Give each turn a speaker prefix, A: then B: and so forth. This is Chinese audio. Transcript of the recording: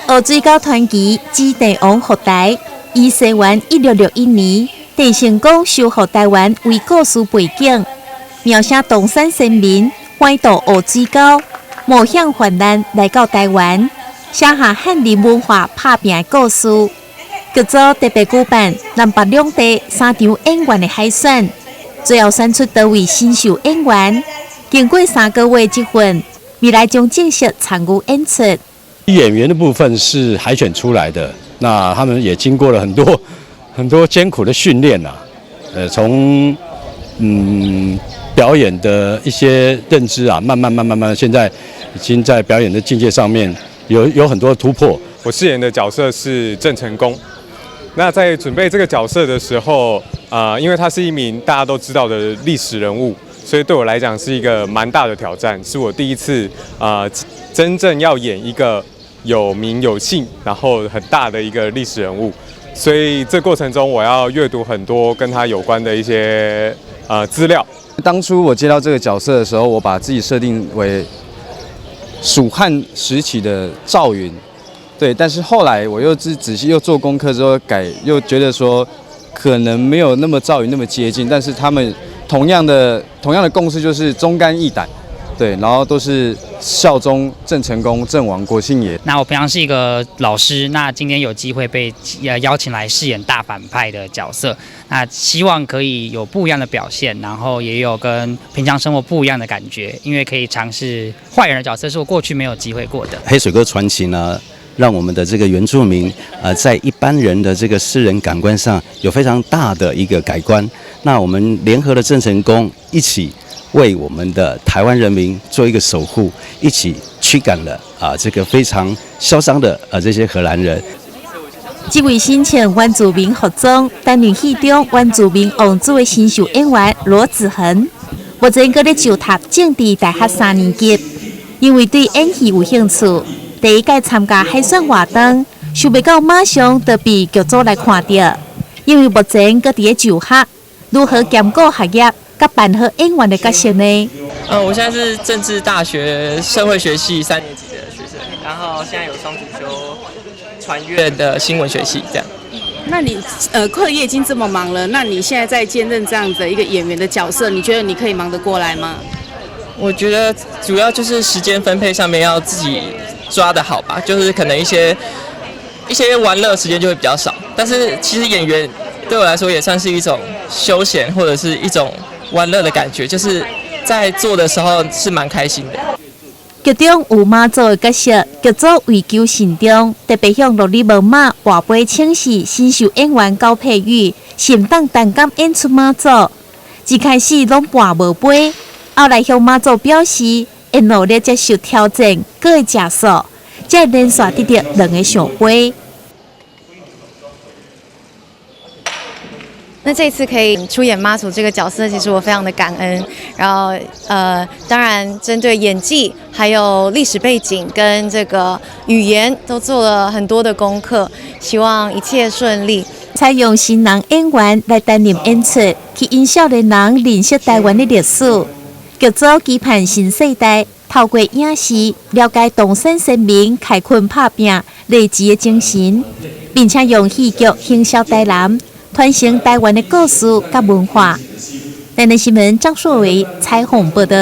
A: 湖水高传奇之帝王福台，以西元1661年郑成功收复台湾为故事背景，描写东山先民欢渡湖水沟，冒险患难来到台湾，写下汉人文化打拼的故事。剧组特别举办南北两地3场演员的海选，最后选出多位新秀演员。经过3个月积分，未来将正式参与演出。
B: 演员的部分是海选出来的，那他们也经过了很多艰苦的训练呐。从表演的一些认知啊，慢慢，现在已经在表演的境界上面有很多突破。
C: 我饰演的角色是郑成功。那在准备这个角色的时候，因为他是一名大家都知道的历史人物，所以对我来讲是一个蛮大的挑战，是我第一次真正要演一个有名有姓，然后很大的一个历史人物，所以这过程中我要阅读很多跟他有关的一些资料。
D: 当初我接到这个角色的时候，我把自己设定为蜀汉时期的赵云，对，但是后来我又仔细又做功课之后又觉得说可能没有那么赵云那么接近，但是他们同样的共识就是忠肝义胆。对，然后都是效忠郑成功、郑王、国姓爷。
E: 那我平常是一个老师，那今天有机会被邀请来饰演大反派的角色，那希望可以有不一样的表现，然后也有跟平常生活不一样的感觉，因为可以尝试坏人的角色，是我过去没有机会过的。
F: 黑水沟传奇呢，让我们的这个原住民在一般人的这个私人感官上有非常大的一个改观。那我们联合了郑成功一起为我们的台湾人民做一个守护，一起驱赶了这个非常嚣张的这些荷兰人。
A: 这位申请原住民服装担任戏中原住民王子的新秀演员罗子恒，目前搁咧就读政治大学3年级，因为对演戏有兴趣，第一届参加海选活动，想不到马上就被剧组来看到，因为目前搁伫咧就学，如何兼顾学业？甲扮好演员的角色呢？
G: 我现在是政治大学社会学系3年级的学生，然后现在有双主修传院的新闻学系这样。
H: 那你课业已经这么忙了，那你现在在兼任这样的一个演员的角色，你觉得你可以忙得过来吗？
G: 我觉得主要就是时间分配上面要自己抓得好吧，就是可能一些玩乐时间就会比较少，但是其实演员对我来说也算是一种休闲或者是一种玩乐的感觉，就是在做的时候是蛮开心的。
A: 剧中有妈祖的角色，剧组为求慎重，特别向落里无马跋杯请示新秀演员高佩玉，是唔当单敢演出妈祖。一开始拢跋无杯，后来向妈祖表示会努力接受挑战，搁会食素，才连续得到2个奖杯。
I: 那这次可以出演妈祖这个角色，其实我非常的感恩。然后当然针对演技、还有历史背景跟这个语言都做了很多的功课，希望一切顺利。
A: 采用新人演员来担任演出，去引少年人认识台湾的历史。剧组期盼新世代透过影视了解东山先民开垦打拼励志的精神，并且用戏剧行销台南。传承台湾的故事甲文化。台南新闻张硕维采访报道。